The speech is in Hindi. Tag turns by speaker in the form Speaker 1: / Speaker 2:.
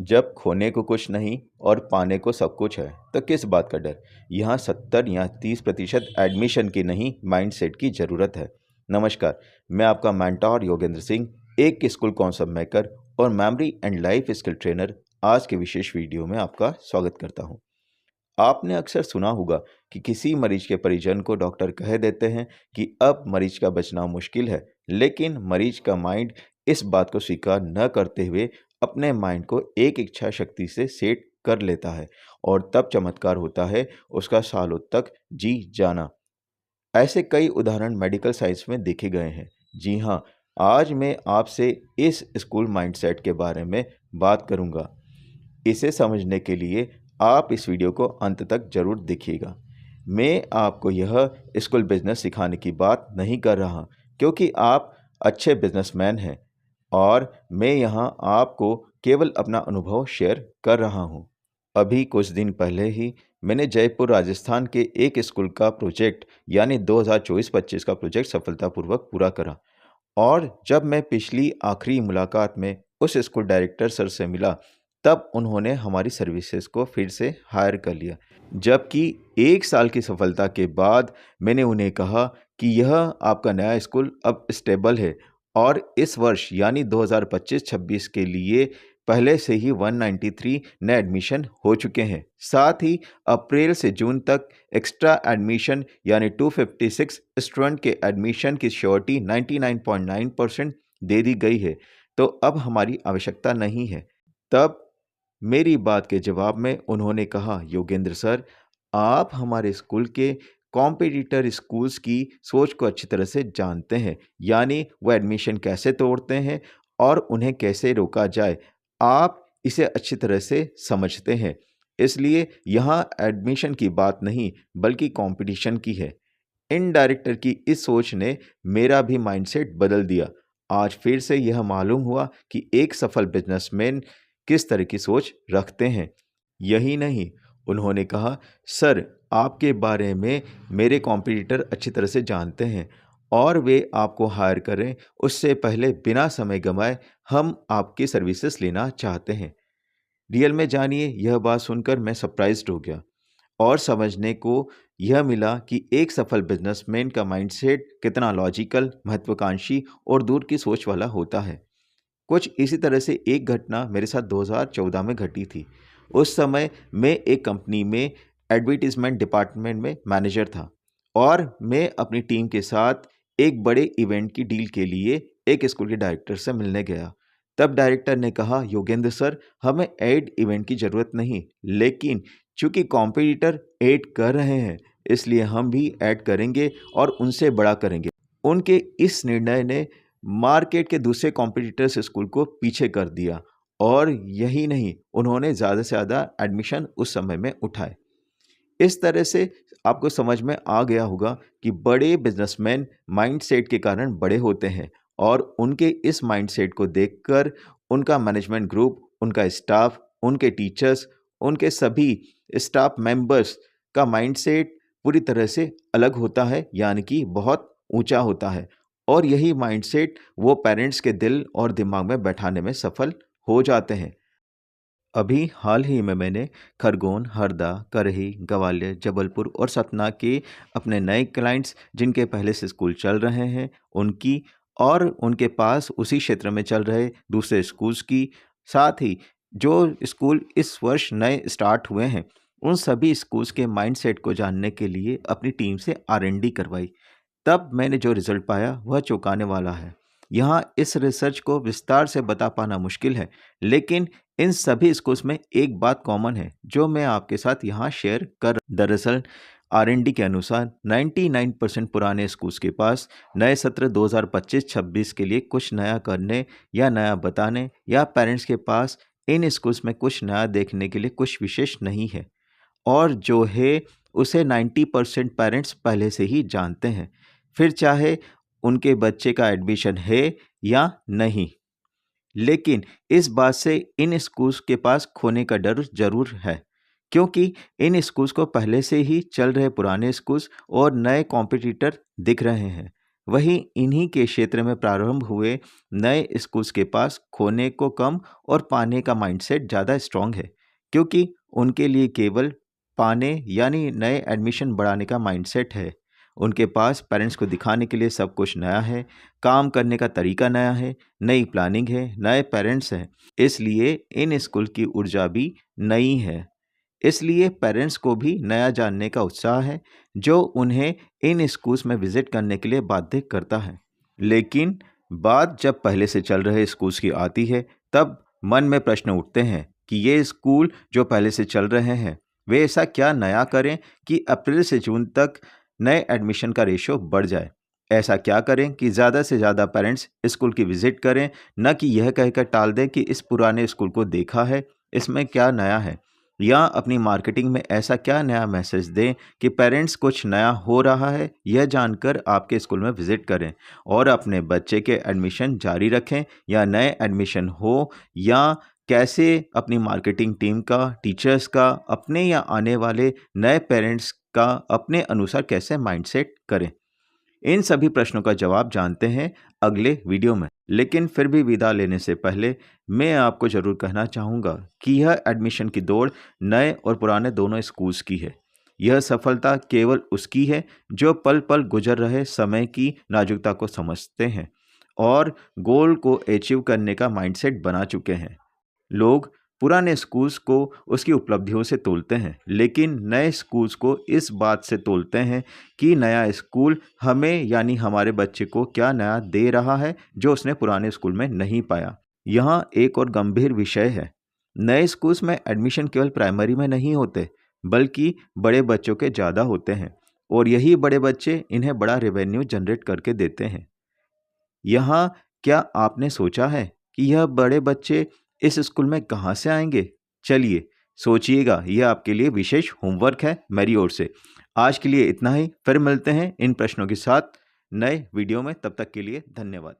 Speaker 1: जब खोने को कुछ नहीं और पाने को सब कुछ है तो किस बात का डर। यहाँ 70 या 30% एडमिशन की नहीं, माइंडसेट की ज़रूरत है। नमस्कार, मैं आपका मेंटोर योगेंद्र सिंह, एक स्कूल कॉन्सेप्ट मेकर और memory and life skill trainer. आज के विशेष वीडियो में आपका स्वागत करता हूँ। आपने अक्सर सुना होगा कि किसी मरीज के परिजन को डॉक्टर कह देते हैं कि अब मरीज का बचना मुश्किल है, लेकिन मरीज का माइंड इस बात को स्वीकार न करते हुए अपने माइंड को एक इच्छा शक्ति से सेट कर लेता है और तब चमत्कार होता है, उसका सालों तक जी जाना। ऐसे कई उदाहरण मेडिकल साइंस में देखे गए हैं। जी हाँ, आज मैं आपसे इस स्कूल माइंडसेट के बारे में बात करूंगा। इसे समझने के लिए आप इस वीडियो को अंत तक जरूर देखिएगा। मैं आपको यह स्कूल बिजनेस सिखाने की बात नहीं कर रहा, क्योंकि आप अच्छे बिजनेसमैन हैं और मैं यहाँ आपको केवल अपना अनुभव शेयर कर रहा हूँ। अभी कुछ दिन पहले ही मैंने जयपुर राजस्थान के एक स्कूल का प्रोजेक्ट यानी 2024-25 का प्रोजेक्ट सफलतापूर्वक पूरा करा। और जब मैं पिछली आखिरी मुलाकात में उस स्कूल डायरेक्टर सर से मिला, तब उन्होंने हमारी सर्विसेज को फिर से हायर कर लिया। जबकि 1 साल की सफलता के बाद मैंने उन्हें कहा कि यह आपका नया स्कूल अब स्टेबल है और इस वर्ष यानी 2025-26 के लिए पहले से ही 193 नए एडमिशन हो चुके हैं। साथ ही अप्रैल से जून तक एक्स्ट्रा एडमिशन यानी 256 स्टूडेंट के एडमिशन की श्योरिटी 99.9% दे दी गई है, तो अब हमारी आवश्यकता नहीं है। तब मेरी बात के जवाब में उन्होंने कहा, योगेंद्र सर, आप हमारे स्कूल के कॉम्पिटिटर स्कूल्स की सोच को अच्छी तरह से जानते हैं, यानी वो एडमिशन कैसे तोड़ते हैं और उन्हें कैसे रोका जाए। आप इसे अच्छी तरह से समझते हैं, इसलिए यहाँ एडमिशन की बात नहीं बल्कि कंपटीशन की है। इन डायरेक्टर की इस सोच ने मेरा भी माइंडसेट बदल दिया। आज फिर से यह मालूम हुआ कि एक सफल बिजनेसमैन किस तरह की सोच रखते हैं। यही नहीं, उन्होंने कहा, सर, आपके बारे में मेरे कॉम्पिटिटर अच्छी तरह से जानते हैं और वे आपको हायर करें उससे पहले बिना समय गंवाए हम आपकी सर्विसेज लेना चाहते हैं। रियल में जानिए, यह बात सुनकर मैं सरप्राइज्ड हो गया और समझने को यह मिला कि एक सफल बिजनेसमैन का माइंडसेट कितना लॉजिकल, महत्वाकांक्षी और दूर की सोच वाला होता है। कुछ इसी तरह से एक घटना मेरे साथ 2014 में घटी थी। उस समय मैं एक कंपनी में एडवर्टाइजमेंट डिपार्टमेंट में मैनेजर था और मैं अपनी टीम के साथ एक बड़े इवेंट की डील के लिए एक स्कूल के डायरेक्टर से मिलने गया। तब डायरेक्टर ने कहा, योगेंद्र सर, हमें ऐड इवेंट की ज़रूरत नहीं, लेकिन चूंकि कॉम्पिटिटर ऐड कर रहे हैं, इसलिए हम भी ऐड करेंगे और उनसे बड़ा करेंगे। उनके इस निर्णय ने मार्केट के दूसरे कॉम्पिटिटर्स स्कूल को पीछे कर दिया और यही नहीं, उन्होंने ज़्यादा से ज़्यादा एडमिशन उस समय में उठाए। इस तरह से आपको समझ में आ गया होगा कि बड़े बिजनेसमैन माइंडसेट के कारण बड़े होते हैं और उनके इस माइंडसेट को देखकर उनका मैनेजमेंट ग्रुप, उनका स्टाफ, उनके टीचर्स, उनके सभी स्टाफ मेंबर्स का माइंडसेट पूरी तरह से अलग होता है, यानी कि बहुत ऊंचा होता है। और यही माइंडसेट वो पेरेंट्स के दिल और दिमाग में बैठाने में सफल हो जाते हैं। अभी हाल ही में मैंने खरगोन, हरदा, करही, ग्वालियर, जबलपुर और सतना के अपने नए क्लाइंट्स जिनके पहले से स्कूल चल रहे हैं उनकी और उनके पास उसी क्षेत्र में चल रहे दूसरे स्कूल्स की, साथ ही जो स्कूल इस वर्ष नए स्टार्ट हुए हैं उन सभी स्कूल्स के माइंडसेट को जानने के लिए अपनी टीम से R&D करवाई। तब मैंने जो रिजल्ट पाया वह चौंकाने वाला है। यहाँ इस रिसर्च को विस्तार से बता पाना मुश्किल है, लेकिन इन सभी स्कूल्स में एक बात कॉमन है जो मैं आपके साथ यहाँ शेयर कर। दरअसल R&D के अनुसार 99% पुराने स्कूल्स के पास नए सत्र 2025-26 के लिए कुछ नया करने या नया बताने या पेरेंट्स के पास इन स्कूल्स में कुछ नया देखने के लिए कुछ विशेष नहीं है, और जो है उसे 90% पेरेंट्स पहले से ही जानते हैं, फिर चाहे उनके बच्चे का एडमिशन है या नहीं। लेकिन इस बात से इन स्कूल्स के पास खोने का डर जरूर है, क्योंकि इन स्कूल्स को पहले से ही चल रहे पुराने स्कूल्स और नए कॉम्पिटिटर दिख रहे हैं। वहीं इन्हीं के क्षेत्र में प्रारंभ हुए नए स्कूल्स के पास खोने को कम और पाने का माइंडसेट ज़्यादा स्ट्रांग है, क्योंकि उनके लिए केवल पाने यानी नए एडमिशन बढ़ाने का माइंडसेट है। उनके पास पेरेंट्स को दिखाने के लिए सब कुछ नया है, काम करने का तरीका नया है, नई प्लानिंग है, नए पेरेंट्स हैं, इसलिए इन स्कूल की ऊर्जा भी नई है। इसलिए पेरेंट्स को भी नया जानने का उत्साह है, जो उन्हें इन स्कूल्स में विजिट करने के लिए बाध्य करता है। लेकिन बात जब पहले से चल रहे स्कूल्स की आती है, तब मन में प्रश्न उठते हैं कि ये स्कूल जो पहले से चल रहे हैं, वे ऐसा क्या नया करें कि अप्रैल से जून तक नए एडमिशन का रेशो बढ़ जाए। ऐसा क्या करें कि ज़्यादा से ज़्यादा पेरेंट्स स्कूल की विजिट करें, न कि यह कहकर टाल दें कि इस पुराने स्कूल को देखा है, इसमें क्या नया है। या अपनी मार्केटिंग में ऐसा क्या नया मैसेज दें कि पेरेंट्स कुछ नया हो रहा है यह जानकर आपके स्कूल में विजिट करें और अपने बच्चे के एडमिशन जारी रखें या नए एडमिशन हो, या कैसे अपनी मार्केटिंग टीम का, टीचर्स का, अपने या आने वाले नए पेरेंट्स का अपने अनुसार कैसे माइंडसेट करें। इन सभी प्रश्नों का जवाब जानते हैं अगले वीडियो में। लेकिन फिर भी विदा लेने से पहले मैं आपको ज़रूर कहना चाहूँगा कि यह एडमिशन की दौड़ नए और पुराने दोनों स्कूल्स की है। यह सफलता केवल उसकी है जो पल पल गुजर रहे समय की नाजुकता को समझते हैं और गोल को अचीव करने का माइंडसेट बना चुके हैं। लोग पुराने स्कूल्स को उसकी उपलब्धियों से तोलते हैं, लेकिन नए स्कूल्स को इस बात से तोलते हैं कि नया स्कूल हमें यानी हमारे बच्चे को क्या नया दे रहा है जो उसने पुराने स्कूल में नहीं पाया। यहाँ एक और गंभीर विषय है। नए स्कूल्स में एडमिशन केवल प्राइमरी में नहीं होते, बल्कि बड़े बच्चों के ज़्यादा होते हैं और यही बड़े बच्चे इन्हें बड़ा रेवेन्यू जनरेट करके देते हैं। यहाँ क्या आपने सोचा है कि यह बड़े बच्चे इस स्कूल में कहाँ से आएंगे? चलिए सोचिएगा, यह आपके लिए विशेष होमवर्क है मेरी ओर से। आज के लिए इतना ही, फिर मिलते हैं इन प्रश्नों के साथ नए वीडियो में। तब तक के लिए धन्यवाद।